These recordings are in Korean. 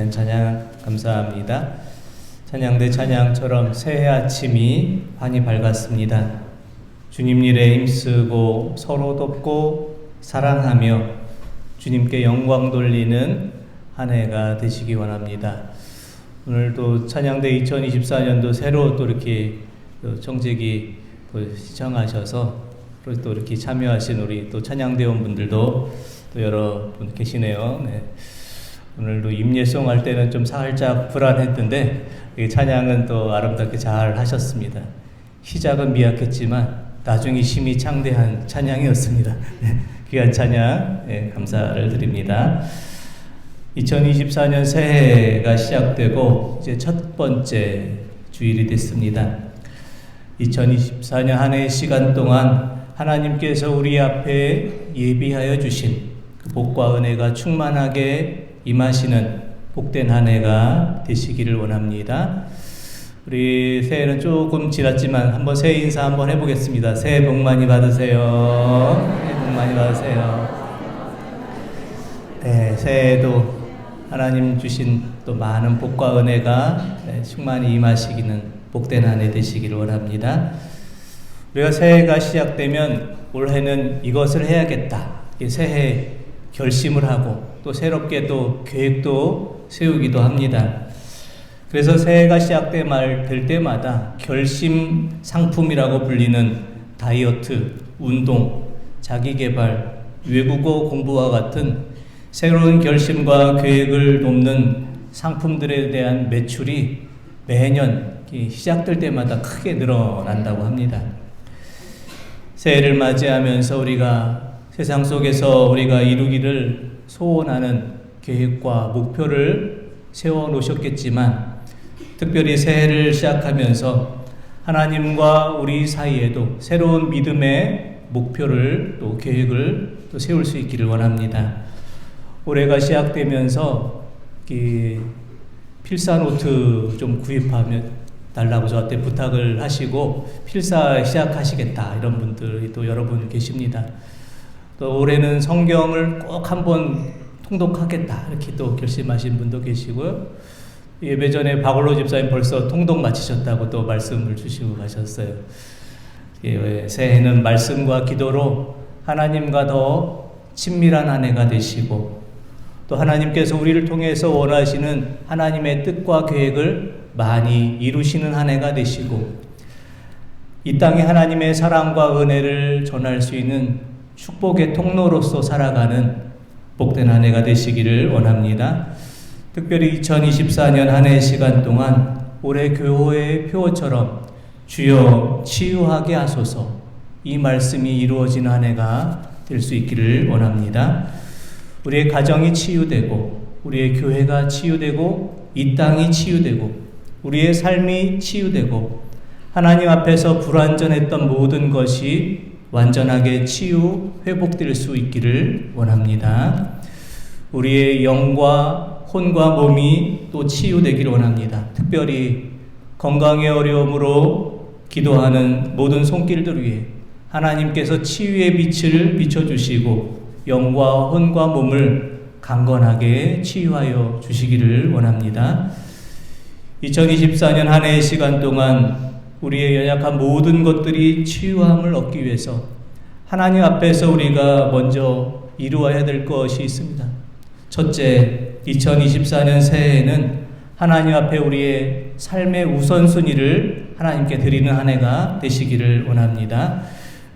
귀한 찬양 감사합니다. 찬양대 찬양처럼 새해 아침이 환히 밝았습니다. 주님 일에 힘쓰고 서로 돕고 사랑하며 주님께 영광 돌리는 한 해가 되시기 원합니다. 오늘도 찬양대 2024년도 새로 또 이렇게 정재기 시청하셔서 또 이렇게 참여하신 우리 또 찬양대원 분들도 또 여러 분 계시네요. 네. 오늘도 임예송 할 때는 좀 살짝 불안했는데 찬양은 또 아름답게 잘 하셨습니다. 시작은 미약했지만 나중에 심히 창대한 찬양이었습니다. 네. 귀한 찬양 감사를 드립니다. 2024년 새해가 시작되고 이제 첫 번째 주일이 됐습니다. 2024년 한 해의 시간 동안 하나님께서 우리 앞에 예비하여 주신 그 복과 은혜가 충만하게 임하시는 복된 한 해가 되시기를 원합니다. 우리 새해는 조금 지났지만 한번 새해 인사 한번 해보겠습니다. 새해 복 많이 받으세요. 새해 복 많이 받으세요. 네, 새해에도 하나님 주신 또 많은 복과 은혜가 충만히 임하시기는 복된 한 해 되시기를 원합니다. 우리가 새해가 시작되면 올해는 이것을 해야겠다. 새해 결심을 하고 또 새롭게 또 계획도 세우기도 합니다. 그래서 새해가 시작될 때마다 결심 상품이라고 불리는 다이어트, 운동, 자기개발, 외국어 공부와 같은 새로운 결심과 계획을 돕는 상품들에 대한 매출이 매년 시작될 때마다 크게 늘어난다고 합니다. 새해를 맞이하면서 우리가 세상 속에서 우리가 이루기를 소원하는 계획과 목표를 세워 놓으셨겠지만 특별히 새해를 시작하면서 하나님과 우리 사이에도 새로운 믿음의 목표를 또 계획을 또 세울 수 있기를 원합니다. 올해가 시작되면서 필사 노트 좀 구입하면 달라고 저한테 부탁을 하시고 필사 시작하시겠다 이런 분들이 또 여러분 계십니다. 또 올해는 성경을 꼭 한번 통독하겠다 이렇게 또 결심하신 분도 계시고요. 예배 전에 박올로 집사님 벌써 통독 마치셨다고 또 말씀을 주시고 가셨어요. 새해는 말씀과 기도로 하나님과 더 친밀한 한 해가 되시고 또 하나님께서 우리를 통해서 원하시는 하나님의 뜻과 계획을 많이 이루시는 한 해가 되시고 이 땅에 하나님의 사랑과 은혜를 전할 수 있는 축복의 통로로서 살아가는 복된 한 해가 되시기를 원합니다. 특별히 2024년 한 해의 시간 동안 올해 교회의 표어처럼 주여 치유하게 하소서 이 말씀이 이루어지는 한 해가 될 수 있기를 원합니다. 우리의 가정이 치유되고 우리의 교회가 치유되고 이 땅이 치유되고 우리의 삶이 치유되고 하나님 앞에서 불완전했던 모든 것이 완전하게 치유 회복될 수 있기를 원합니다. 우리의 영과 혼과 몸이 또 치유되기를 원합니다. 특별히 건강의 어려움으로 기도하는 모든 손길들 위해 하나님께서 치유의 빛을 비춰주시고 영과 혼과 몸을 강건하게 치유하여 주시기를 원합니다. 2024년 한 해의 시간 동안 우리의 연약한 모든 것들이 치유함을 얻기 위해서 하나님 앞에서 우리가 먼저 이루어야 될 것이 있습니다. 첫째, 2024년 새해에는 하나님 앞에 우리의 삶의 우선순위를 하나님께 드리는 한 해가 되시기를 원합니다.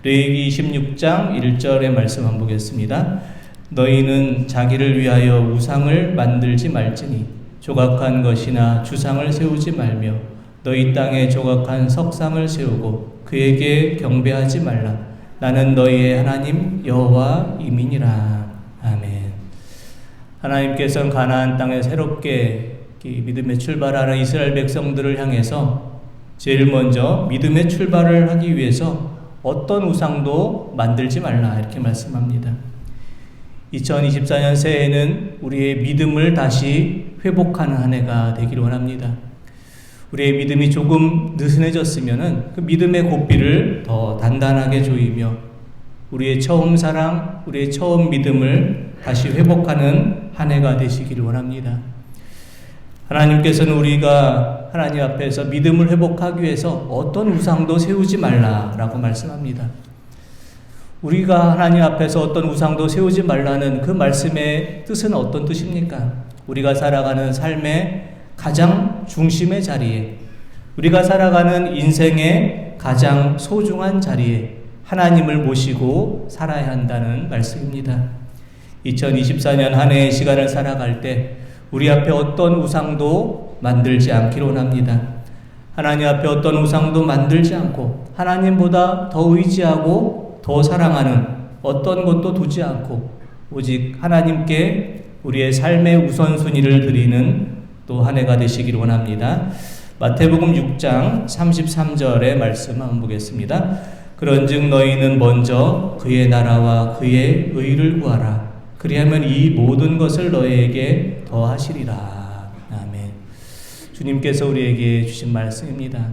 레위기 26장 1절의 말씀 한번 보겠습니다. 너희는 자기를 위하여 우상을 만들지 말지니 조각한 것이나 주상을 세우지 말며 너희 땅에 조각한 석상을 세우고 그에게 경배하지 말라. 나는 너희의 하나님 여호와임이니라. 아멘. 하나님께서는 가나안 땅에 새롭게 믿음의 출발하는 이스라엘 백성들을 향해서 제일 먼저 믿음의 출발을 하기 위해서 어떤 우상도 만들지 말라 이렇게 말씀합니다. 2024년 새해에는 우리의 믿음을 다시 회복하는 한 해가 되기를 원합니다. 우리의 믿음이 조금 느슨해졌으면은 그 믿음의 고삐를 더 단단하게 조이며 우리의 처음 사랑, 우리의 처음 믿음을 다시 회복하는 한 해가 되시기를 원합니다. 하나님께서는 우리가 하나님 앞에서 믿음을 회복하기 위해서 어떤 우상도 세우지 말라라고 말씀합니다. 우리가 하나님 앞에서 어떤 우상도 세우지 말라는 그 말씀의 뜻은 어떤 뜻입니까? 우리가 살아가는 삶의 가장 중심의 자리에, 우리가 살아가는 인생의 가장 소중한 자리에 하나님을 모시고 살아야 한다는 말씀입니다. 2024년 한 해의 시간을 살아갈 때 우리 앞에 어떤 우상도 만들지 않기로 합니다. 하나님 앞에 어떤 우상도 만들지 않고 하나님보다 더 의지하고 더 사랑하는 어떤 것도 두지 않고 오직 하나님께 우리의 삶의 우선순위를 드리는 또 한 해가 되시기를 원합니다. 마태복음 6장 33절의 말씀 한번 보겠습니다. 그런즉 너희는 먼저 그의 나라와 그의 의를 구하라. 그리하면 이 모든 것을 너희에게 더하시리라. 아멘. 주님께서 우리에게 주신 말씀입니다.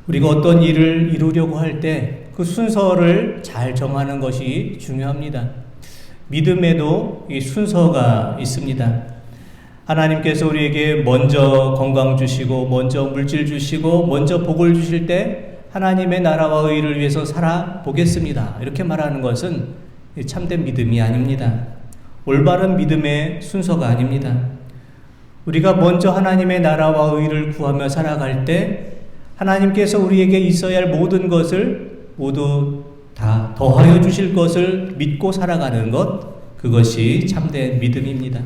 우리가 어떤 일을 이루려고 할 때 그 순서를 잘 정하는 것이 중요합니다. 믿음에도 이 순서가 있습니다. 하나님께서 우리에게 먼저 건강 주시고 먼저 물질 주시고 먼저 복을 주실 때 하나님의 나라와 의를 위해서 살아보겠습니다. 이렇게 말하는 것은 참된 믿음이 아닙니다. 올바른 믿음의 순서가 아닙니다. 우리가 먼저 하나님의 나라와 의를 구하며 살아갈 때 하나님께서 우리에게 있어야 할 모든 것을 모두 다 더하여 주실 것을 믿고 살아가는 것, 그것이 참된 믿음입니다.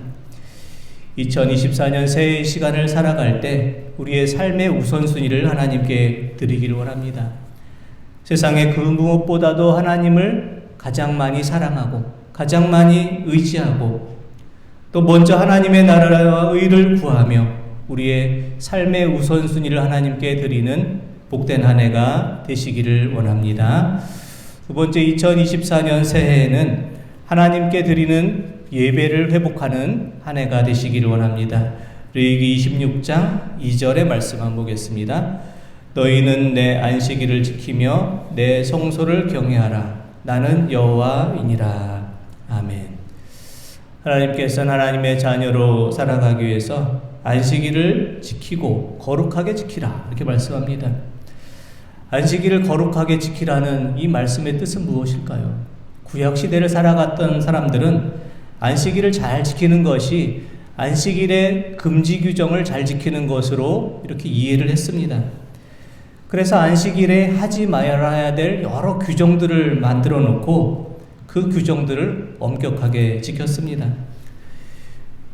2024년 새해의 시간을 살아갈 때 우리의 삶의 우선순위를 하나님께 드리기를 원합니다. 세상의 그 무엇보다도 하나님을 가장 많이 사랑하고 가장 많이 의지하고 또 먼저 하나님의 나라와 의를 구하며 우리의 삶의 우선순위를 하나님께 드리는 복된 한 해가 되시기를 원합니다. 두 번째, 2024년 새해에는 하나님께 드리는 예배를 회복하는 한 해가 되시기를 원합니다. 레위기 26장 2절의 말씀 한번 보겠습니다. 너희는 내 안식일을 지키며 내 성소를 경외하라. 나는 여호와이니라. 아멘. 하나님께서는 하나님의 자녀로 살아가기 위해서 안식일을 지키고 거룩하게 지키라 이렇게 말씀합니다. 안식일을 거룩하게 지키라는 이 말씀의 뜻은 무엇일까요? 구약시대를 살아갔던 사람들은 안식일을 잘 지키는 것이 안식일의 금지 규정을 잘 지키는 것으로 이렇게 이해를 했습니다. 그래서 안식일에 하지 말아야 될 여러 규정들을 만들어 놓고 그 규정들을 엄격하게 지켰습니다.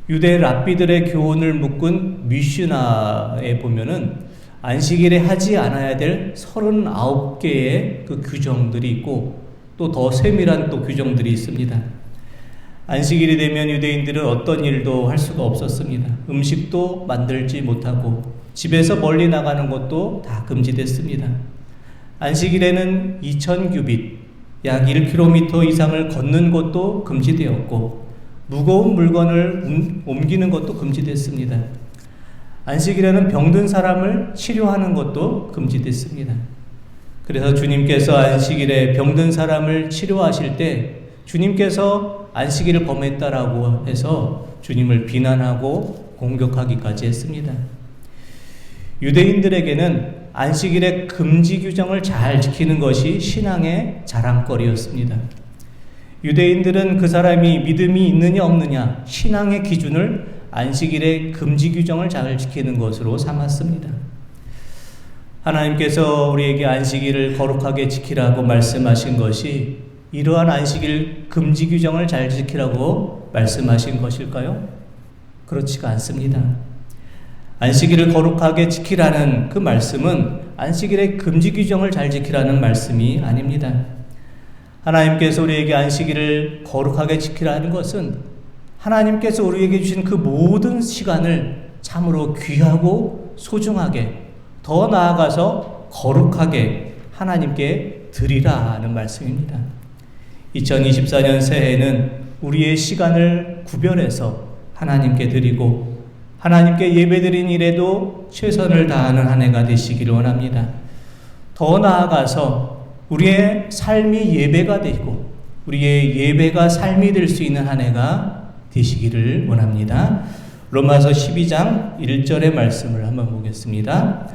유대 랍비들의 교훈을 묶은 미슈나에 보면은 안식일에 하지 않아야 될 39개의 그 규정들이 있고 또 더 세밀한 또 규정들이 있습니다. 안식일이 되면 유대인들은 어떤 일도 할 수가 없었습니다. 음식도 만들지 못하고 집에서 멀리 나가는 것도 다 금지됐습니다. 안식일에는 2000규빗, 약 1km 이상을 걷는 것도 금지되었고 무거운 물건을 옮기는 것도 금지됐습니다. 안식일에는 병든 사람을 치료하는 것도 금지됐습니다. 그래서 주님께서 안식일에 병든 사람을 치료하실 때 주님께서 안식일을 범했다라고 해서 주님을 비난하고 공격하기까지 했습니다. 유대인들에게는 안식일의 금지 규정을 잘 지키는 것이 신앙의 자랑거리였습니다. 유대인들은 그 사람이 믿음이 있느냐 없느냐 신앙의 기준을 안식일의 금지 규정을 잘 지키는 것으로 삼았습니다. 하나님께서 우리에게 안식일을 거룩하게 지키라고 말씀하신 것이 이러한 안식일 금지 규정을 잘 지키라고 말씀하신 것일까요? 그렇지가 않습니다. 안식일을 거룩하게 지키라는 그 말씀은 안식일의 금지 규정을 잘 지키라는 말씀이 아닙니다. 하나님께서 우리에게 안식일을 거룩하게 지키라는 것은 하나님께서 우리에게 주신 그 모든 시간을 참으로 귀하고 소중하게 더 나아가서 거룩하게 하나님께 드리라는 말씀입니다. 2024년 새해에는 우리의 시간을 구별해서 하나님께 드리고 하나님께 예배드린 일에도 최선을 다하는 한 해가 되시기를 원합니다. 더 나아가서 우리의 삶이 예배가 되고 우리의 예배가 삶이 될 수 있는 한 해가 되시기를 원합니다. 로마서 12장 1절의 말씀을 한번 보겠습니다.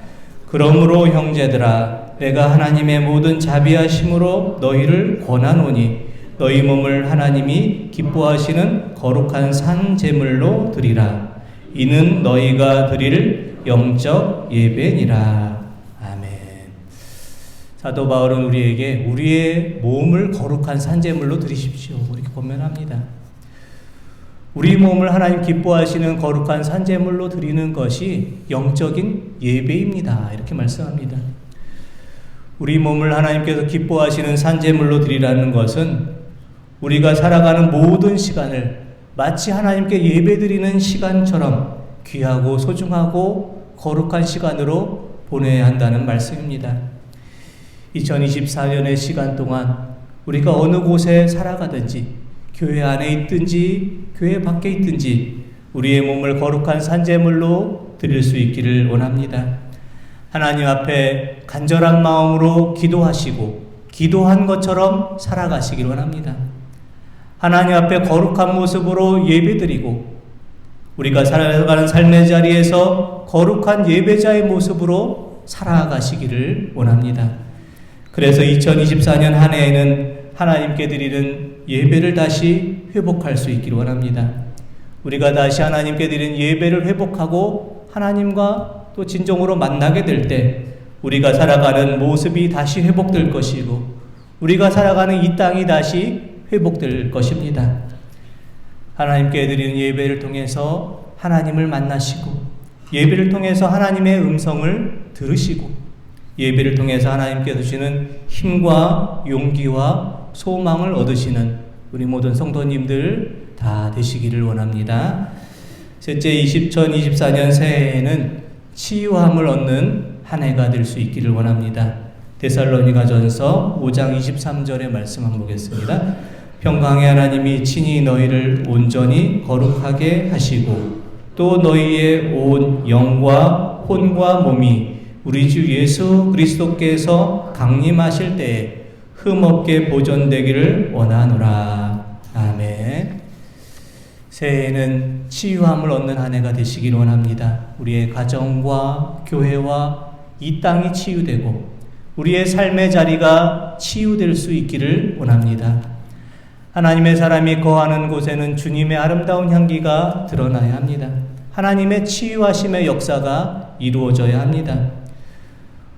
그러므로 형제들아 내가 하나님의 모든 자비하심으로 너희를 권하노니 너희 몸을 하나님이 기뻐하시는 거룩한 산 제물로 드리라. 이는 너희가 드릴 영적 예배니라. 아멘. 사도 바울은 우리에게 우리의 몸을 거룩한 산 제물로 드리십시오 이렇게 권면합니다. 우리 몸을 하나님 기뻐하시는 거룩한 산 제물로 드리는 것이 영적인 예배입니다. 이렇게 말씀합니다. 우리 몸을 하나님께서 기뻐하시는 산 제물로 드리라는 것은 우리가 살아가는 모든 시간을 마치 하나님께 예배드리는 시간처럼 귀하고 소중하고 거룩한 시간으로 보내야 한다는 말씀입니다. 2024년의 시간 동안 우리가 어느 곳에 살아가든지 교회 안에 있든지 교회 밖에 있든지 우리의 몸을 거룩한 산제물로 드릴 수 있기를 원합니다. 하나님 앞에 간절한 마음으로 기도하시고 기도한 것처럼 살아가시길 원합니다. 하나님 앞에 거룩한 모습으로 예배드리고 우리가 살아가는 삶의 자리에서 거룩한 예배자의 모습으로 살아가시기를 원합니다. 그래서 2024년 한 해에는 하나님께 드리는 예배를 다시 회복할 수 있기를 원합니다. 우리가 다시 하나님께 드리는 예배를 회복하고 하나님과 또 진정으로 만나게 될 때 우리가 살아가는 모습이 다시 회복될 것이고 우리가 살아가는 이 땅이 다시 회복될 것입니다. 하나님께 드리는 예배를 통해서 하나님을 만나시고 예배를 통해서 하나님의 음성을 들으시고 예배를 통해서 하나님께서 주시는 힘과 용기와 소망을 얻으시는 우리 모든 성도님들 다 되시기를 원합니다. 셋째, 2024년 새해에는 치유함을 얻는 한 해가 될 수 있기를 원합니다. 데살로니가전서 5장 23절의 말씀 한번 보겠습니다. 평강의 하나님이 친히 너희를 온전히 거룩하게 하시고 또 너희의 온 영과 혼과 몸이 우리 주 예수 그리스도께서 강림하실 때에 흠없게 보존되기를 원하노라. 아멘. 새해에는 치유함을 얻는 한 해가 되시길 원합니다. 우리의 가정과 교회와 이 땅이 치유되고 우리의 삶의 자리가 치유될 수 있기를 원합니다. 하나님의 사람이 거하는 곳에는 주님의 아름다운 향기가 드러나야 합니다. 하나님의 치유하심의 역사가 이루어져야 합니다.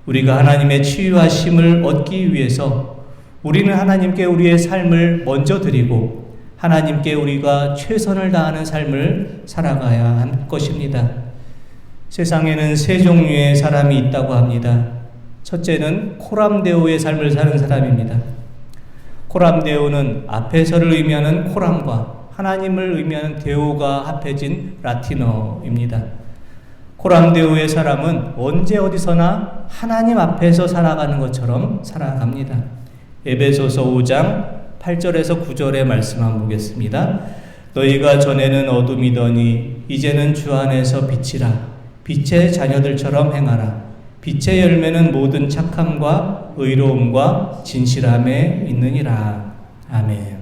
우리가 하나님의 치유하심을 얻기 위해서 우리는 하나님께 우리의 삶을 먼저 드리고 하나님께 우리가 최선을 다하는 삶을 살아가야 할 것입니다. 세상에는 세 종류의 사람이 있다고 합니다. 첫째는 코람데오의 삶을 사는 사람입니다. 코람데오는 아페서를 의미하는 코람과 하나님을 의미하는 데오가 합해진 라틴어입니다. 코람데오의 사람은 언제 어디서나 하나님 앞에서 살아가는 것처럼 살아갑니다. 에베소서 5장 8절에서 9절의 말씀 한번 보겠습니다. 너희가 전에는 어둠이더니 이제는 주 안에서 빛이라. 빛의 자녀들처럼 행하라. 빛의 열매는 모든 착함과 의로움과 진실함에 있느니라. 아멘.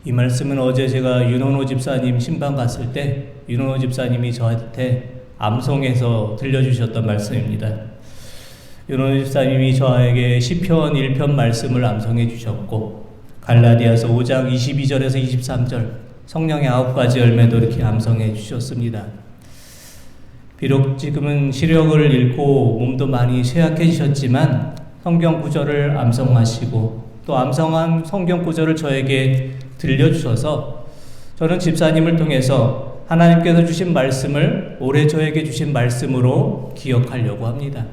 이 말씀은 어제 제가 윤원호 집사님 신방 갔을 때 윤원호 집사님이 저한테 암송해서 들려주셨던 말씀입니다. 윤원호 집사님이 저에게 시편 1편 말씀을 암송해 주셨고 갈라디아서 5장 22절에서 23절 성령의 9가지 열매도 이렇게 암송해 주셨습니다. 비록 지금은 시력을 잃고 몸도 많이 쇠약해지셨지만 성경 구절을 암송하시고 또 암송한 성경 구절을 저에게 들려주셔서 저는 집사님을 통해서 하나님께서 주신 말씀을 올해 저에게 주신 말씀으로 기억하려고 합니다.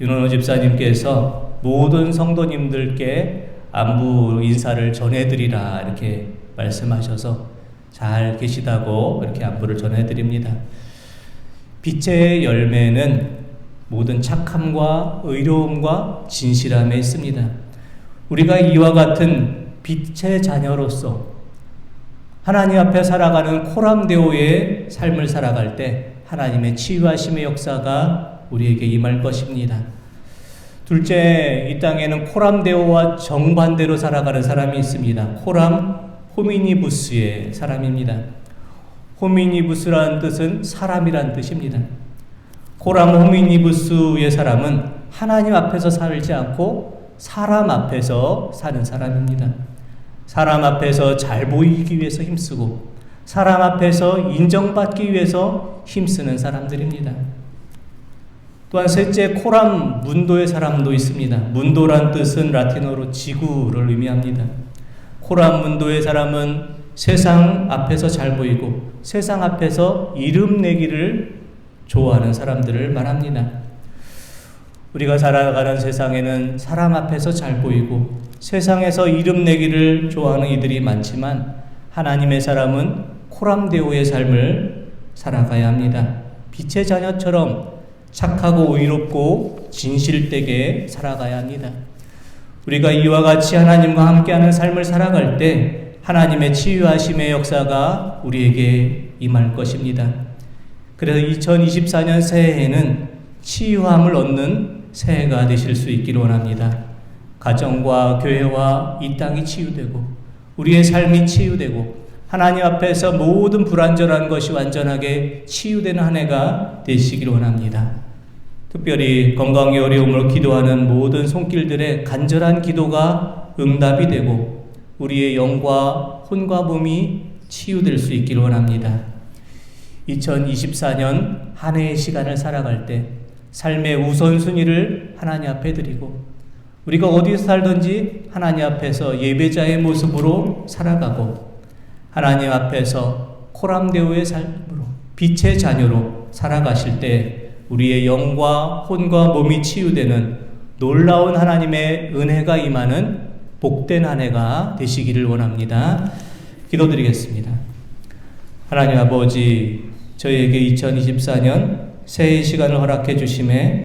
윤원호 집사님께서 모든 성도님들께 안부 인사를 전해드리라 이렇게 말씀하셔서 잘 계시다고 이렇게 안부를 전해드립니다. 빛의 열매는 모든 착함과 의로움과 진실함에 있습니다. 우리가 이와 같은 빛의 자녀로서 하나님 앞에 살아가는 코람데오의 삶을 살아갈 때 하나님의 치유하심의 역사가 우리에게 임할 것입니다. 둘째, 이 땅에는 코람데오와 정반대로 살아가는 사람이 있습니다. 코람 호미니부스의 사람입니다. 호미니부스라는 뜻은 사람이란 뜻입니다. 코람 호미니부스의 사람은 하나님 앞에서 살지 않고 사람 앞에서 사는 사람입니다. 사람 앞에서 잘 보이기 위해서 힘쓰고 사람 앞에서 인정받기 위해서 힘쓰는 사람들입니다. 또한 셋째, 코람 문도의 사람도 있습니다. 문도란 뜻은 라틴어로 지구를 의미합니다. 코람 문도의 사람은 세상 앞에서 잘 보이고 세상 앞에서 이름 내기를 좋아하는 사람들을 말합니다. 우리가 살아가는 세상에는 사람 앞에서 잘 보이고 세상에서 이름 내기를 좋아하는 이들이 많지만 하나님의 사람은 코람데오의 삶을 살아가야 합니다. 빛의 자녀처럼 착하고 의롭고 진실되게 살아가야 합니다. 우리가 이와 같이 하나님과 함께하는 삶을 살아갈 때 하나님의 치유하심의 역사가 우리에게 임할 것입니다. 그래서 2024년 새해에는 치유함을 얻는 새해가 되실 수 있기를 원합니다. 가정과 교회와 이 땅이 치유되고 우리의 삶이 치유되고 하나님 앞에서 모든 불완전한 것이 완전하게 치유되는 한 해가 되시기를 원합니다. 특별히 건강의 어려움으로 기도하는 모든 손길들의 간절한 기도가 응답이 되고 우리의 영과 혼과 몸이 치유될 수 있기를 원합니다. 2024년 한 해의 시간을 살아갈 때 삶의 우선순위를 하나님 앞에 드리고 우리가 어디서 살든지 하나님 앞에서 예배자의 모습으로 살아가고 하나님 앞에서 코람데오의 삶으로 빛의 자녀로 살아가실 때 우리의 영과 혼과 몸이 치유되는 놀라운 하나님의 은혜가 임하는 복된 한 해가 되시기를 원합니다. 기도드리겠습니다. 하나님 아버지, 저희에게 2024년 새해 시간을 허락해 주심에